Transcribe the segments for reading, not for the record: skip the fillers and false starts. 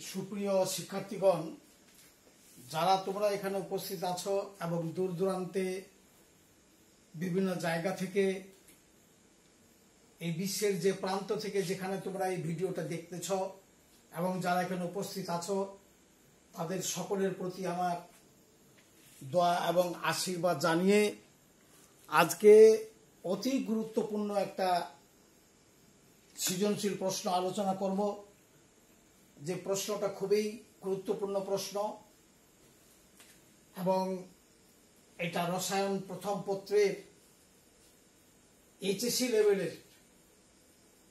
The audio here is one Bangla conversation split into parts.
সুপ্রিয় শিক্ষার্থীগণ, যারা তোমরা এখানে উপস্থিত আছো এবং দূর দূরান্তে বিভিন্ন জায়গা থেকে এই বিশ্বের যে প্রান্ত থেকে যেখানে তোমরা এই ভিডিওটা দেখতেছ এবং যারা এখানে উপস্থিত আছো তাদের সকলের প্রতি আমার দোয়া এবং আশীর্বাদ জানিয়ে আজকে অতি গুরুত্বপূর্ণ একটা সৃজনশীল প্রশ্ন আলোচনা করব। যে প্রশ্নটা খুবই গুরুত্বপূর্ণ প্রশ্ন এবং এটা রসায়ন প্রথম পত্রের এইচএসসি লেভেলের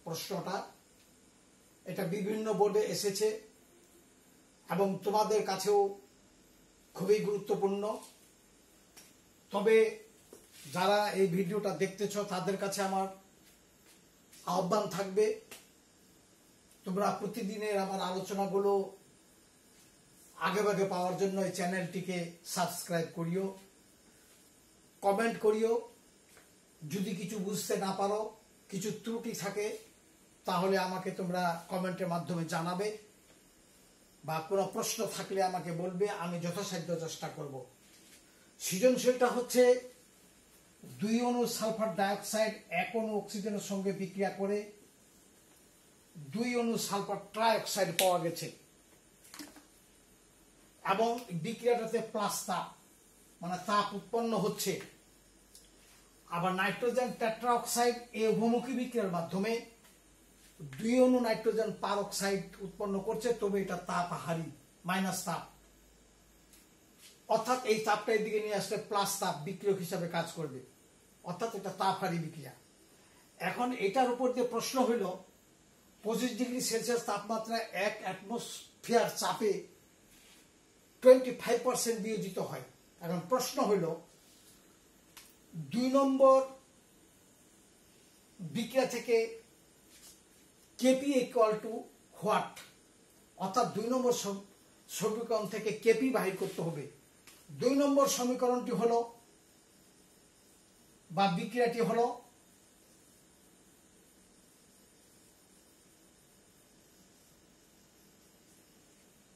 প্রশ্নটা। এটা বিভিন্ন বোর্ডে এসেছে এবং তোমাদের কাছেও খুবই গুরুত্বপূর্ণ। তবে যারা এই ভিডিওটা দেখতেছ তাদের কাছে আমার আহ্বান থাকবে, তোমরা প্রতিদিনের আমার আলোচনাগুলো আগেভাগে পাওয়ার জন্য এই চ্যানেলটিকে সাবস্ক্রাইব করিও, কমেন্ট করিও। যদি কিছু বুঝতে না পারো, কিছু ত্রুটি থাকে, তাহলে আমাকে তোমরা কমেন্টের মাধ্যমে জানাবে বা কোনো প্রশ্ন থাকলে আমাকে বলবে, আমি যথাসাধ্য চেষ্টা করব। সৃজনশীলটা হচ্ছে 2 অণু সালফার ডাইঅক্সাইড 1 অণু অক্সিজেনের সঙ্গে বিক্রিয়া করে 2 অণু সালফার ট্রাইঅক্সাইড পাওয়া গেছে এবং বিক্রিয়াটাতে প্লাস তাপ মানে তাপ উৎপন্ন হচ্ছে। আবার নাইট্রোজেন টেট্রাঅক্সাইড এই উভমুখী বিক্রিয়ার মাধ্যমে 2 অণু নাইট্রোজেন পারঅক্সাইড উৎপন্ন করছে, তবে এটা তাপহারী মাইনাস তাপ, অর্থাৎ এই তাপটা এদিকে নিয়ে আসলে প্লাস তাপ বিক্রিয়ক হিসাবে কাজ করবে, অর্থাৎ এটা তাপহারী বিক্রিয়া। এখন এটার উপর যে প্রশ্ন হইল 25 ডিগ্রি সেলসিয়াস তাপমাত্রায় 1 অ্যাটমসফিয়ার চাপে 25% বিয়োজিত হয়। এখন প্রশ্ন হইল 2 নম্বর বিক্রিয়া থেকে কেপি ইকুয়াল টু হোয়াট, অর্থাৎ 2 নম্বর সমীকরণ থেকে কেপি বাহির করতে হবে। 2 নম্বর সমীকরণটি হলো বা বিক্রিয়াটি হলো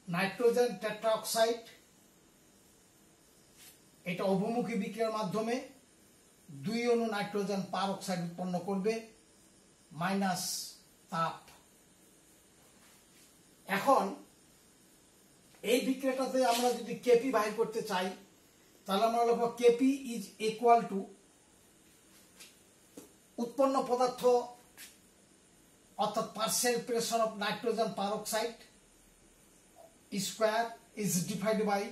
নাইট্রোজেন টেট্রাঅক্সাইড, এটা উভমুখী বিক্রিয়ার মাধ্যমে 2 অণু নাইট্রোজেন পারঅক্সাইড উৎপন্ন করবে মাইনাস তাপ। এখন এই বিক্রিয়াটাতে আমরা যদি কেপি বাহির করতে চাই, তাহলে আমরা লিখব কেপি ইজ ইকুয়াল টু উৎপন্ন পদার্থ অর্থাৎ partial pressure of nitrogen peroxide square is divide by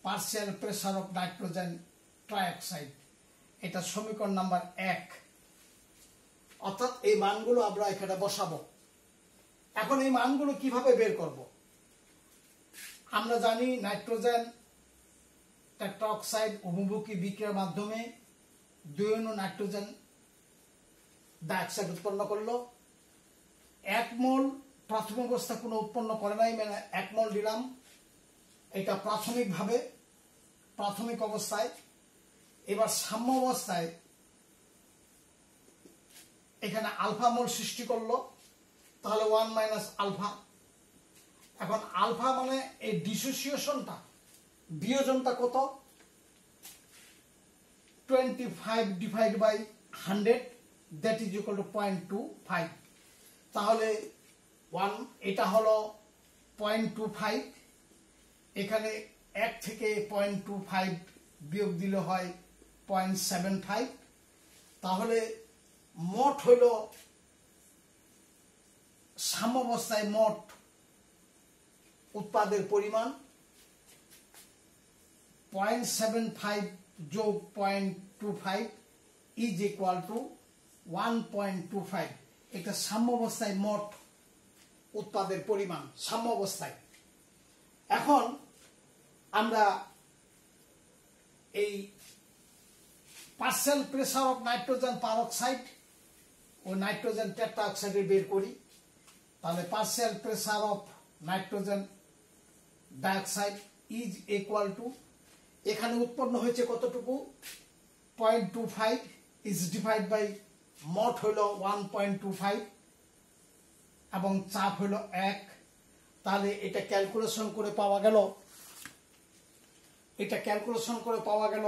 partial pressure of nitrogen trioxide. এটা সমীকরণ নাম্বার 1। অর্থাৎ এই মানগুলো আমরা এখানে বসাবো। এখন এই মানগুলো কিভাবে বের করব? আমরা জানি নাইট্রোজেন টেট্রাঅক্সাইড উভমুখী বিক্রিয়ার মাধ্যমে 2 অণু নাইট্রোজেন ডাইঅক্সাইড উৎপন্ন করলো। 1 মোল প্রাথমিক অবস্থা কোনো উৎপন্ন করে নাই, মানে 1 মোল দিলাম, এটা প্রাথমিকভাবে প্রাথমিক অবস্থায়। এবার সাম্য অবস্থায় এখানে আলফা মোল সৃষ্টি করলো, তাহলে 1 মাইনাস আলফা। এখন আলফা মানে এই ডিসোসিয়েশনটা বিয়োজনটা কত? 25 divide by 100 that is equal to 0.25। তাহলে 1 এটা হলো 0.25, এখানে 1 থেকে 0.25 বিয়োগ দিলে হয় 0.75। তাহলে মোট হইল সাম্যাবস্থায় মোট উৎপাদের পরিমাণ 0.75 যোগ 0.25 ইজ ইকুয়াল টু 1.25। এটা সাম্যাবস্থায় মোট উৎপাদের পরিমাণ সাম্যাবস্থায়। এখন আমরা এই partial pressure of nitrogen peroxide ও নাইট্রোজেন টেট্রাঅক্সাইডের বের করি। তাহলে partial pressure of nitrogen dioxide is equal to, এখানে উৎপন্ন হয়েছে কতটুকু? 0.25 ইজ ডিভাইড বাই মোট হইল 1.25 এবং চাপ হইল 1, তাহলে এটা ক্যালকুলেশন করে পাওয়া গেল, এটা ক্যালকুলেশন করে পাওয়া গেল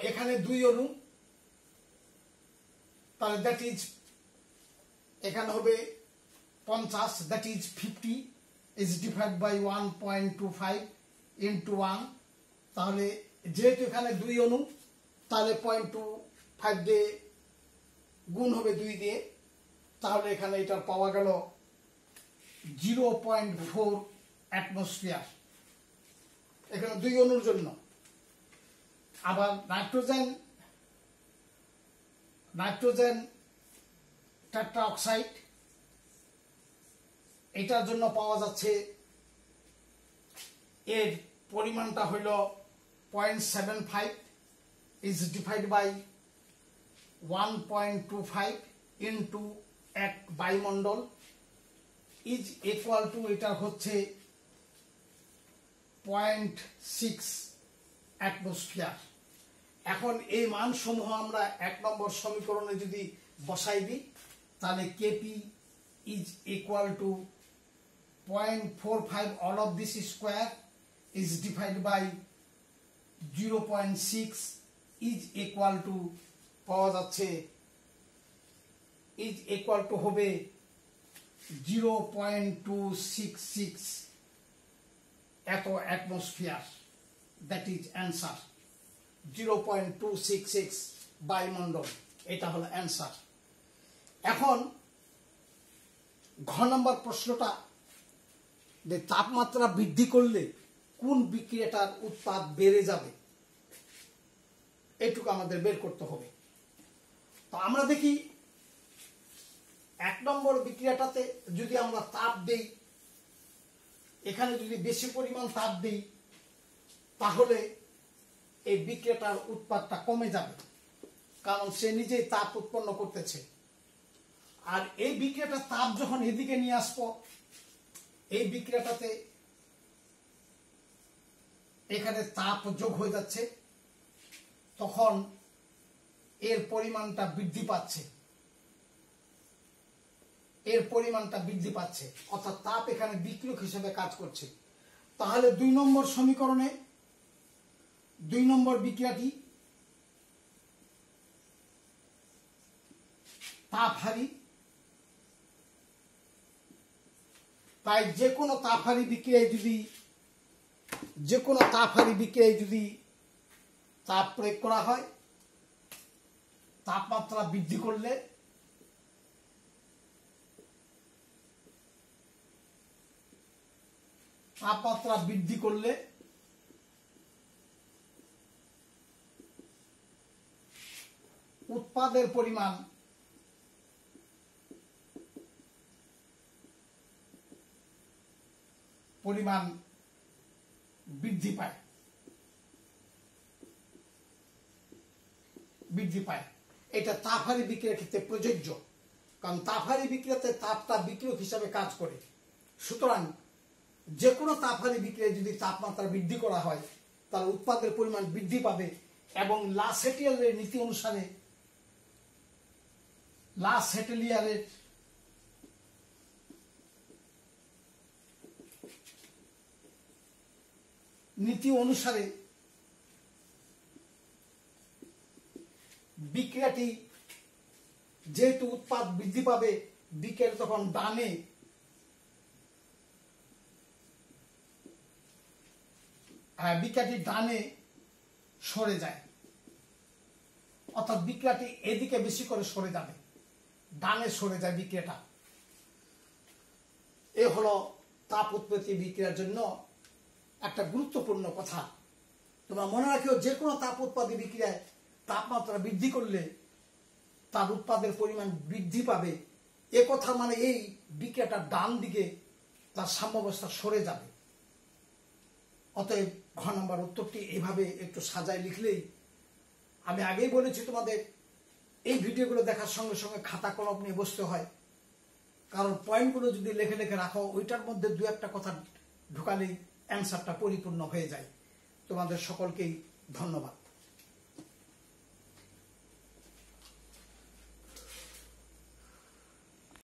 এখানে 2 অণু, তাহলে দ্যাট ইজ এখানে হবে 50, that is 50 is divide by 1.25 into 1। তাহলে যেহেতু এখানে 2 অণু, তাহলে 0.25 দিয়ে গুণ হবে 2 দিয়ে, তাহলে এখানে এটা পাওয়া গেল 0.4 অ্যাটমসফিয়ার এখানে 2 অণুর জন্য। আবার নাইট্রোজেন টেট্রা অক্সাইড, এটার জন্য পাওয়া যাচ্ছে, এর পরিমাণটা হইল 0.75 ইজ ডিভাইড বাই 1.25 ইন্টু 1 বায়ুমণ্ডল ইজ ইকুয়াল টু, এটা হচ্ছে 0.6 অ্যাটমসফিয়ার। এখন এই মানসমূহ আমরা 1 নম্বর সমীকরণে যদি বসাই দিই, তাহলে KP is equal to 0.45 all of this square is divide by 0.6 is equal to পাওয়া যাচ্ছে, ইজ ইকুয়াল টু হবে 0.266 এত অ্যাটমসফিয়ার, দ্যাট ইজ অ্যান্সার। 0.266 বায়ুমণ্ডল, এটা হলো অ্যান্সার। এখন ঘ নম্বর প্রশ্নটা, যে তাপমাত্রা বৃদ্ধি করলে কোন বিক্রিয়াটার উৎপাদ বেড়ে যাবে, এটুকু আমাদের বের করতে হবে। তো আমরা দেখি 1 নম্বর বিক্রিয়াটাতে যদি আমরা তাপ দেই, এখানে যদি বেশি পরিমাণ তাপ দেই, তাহলে এই বিক্রিয়াটার উৎপাদটা কমে যাবে, কারণ সে নিজেই তাপ উৎপন্ন করতেছে। আর এই বিক্রিয়াটার তাপ যখন এদিকে নিয়ে আসবো, এই বিক্রিয়াটাতে এখানে তাপ যোগ হয়ে যাচ্ছে, তখন এর পরিমাণটা বৃদ্ধি পাচ্ছে, এর পরিমাণটা বৃদ্ধি পাচ্ছে, অর্থাৎ তাপ এখানে বিক্রিয়ক হিসেবে কাজ করছে। তাহলে 2 নম্বর সমীকরণে 2 নম্বর বিক্রিয়াটি তাপহারী, তাই যে কোনো তাপহারী বিক্রিয়ায় যদি তাপ প্রয়োগ করা হয়, তাপমাত্রা বৃদ্ধি করলে উৎপাদের পরিমাণ বৃদ্ধি পায়। এটা তাপহারী বিক্রিয়ার ক্ষেত্রে প্রযোজ্য, কারণ তাপহারী বিক্রিয়াতে তাপটা বিক্রিয়ক হিসাবে কাজ করে। সুতরাং যে কোনো তাপহারী বিক্রিয়ায় যদি তাপমাত্রা বৃদ্ধি করা হয়, তাহলে উৎপাদের পরিমাণ বৃদ্ধি পাবে। এবং লা সেটেলিয়ারের নীতি অনুসারে, লা সেটেলিয়ারের নীতি অনুসারে বিক্রিয়াটি যেহেতু উৎপাদ বৃদ্ধি পাবে, বিক্রিয়া তখন বিক্রিয়াটি ডানে সরে যায়, অর্থাৎ বিক্রিয়াটি এদিকে বেশি করে সরে যাবে, ডানে সরে যায় বিক্রিয়াটা। এ হলো তাপ উৎপত্তি বিক্রিয়ার জন্য একটা গুরুত্বপূর্ণ কথা। তোমরা মনে রাখিও, যে কোনো তাপ উৎপাদী বিক্রিয়ায় তাপমাত্রা বৃদ্ধি করলে তার উৎপাদের পরিমাণ বৃদ্ধি পাবে। এ কথা মানে এই বিক্রিয়াটা ডান দিকে তার সাম্যাবস্থা সরে যাবে। অতএব ঘ নম্বর উত্তরটি এইভাবে একটু সাজায় লিখলেই, আমি আগেই বলেছি তোমাদের এই ভিডিওগুলো দেখার সঙ্গে সঙ্গে খাতা কলম নিয়ে বসতে হয়, কারণ পয়েন্টগুলো যদি লিখে রাখো, ওইটার মধ্যে 2-1টা কথা ঢুকালেই অ্যান্সারটা পরিপূর্ণ হয়ে যায়। তোমাদের সকলকেই ধন্যবাদ।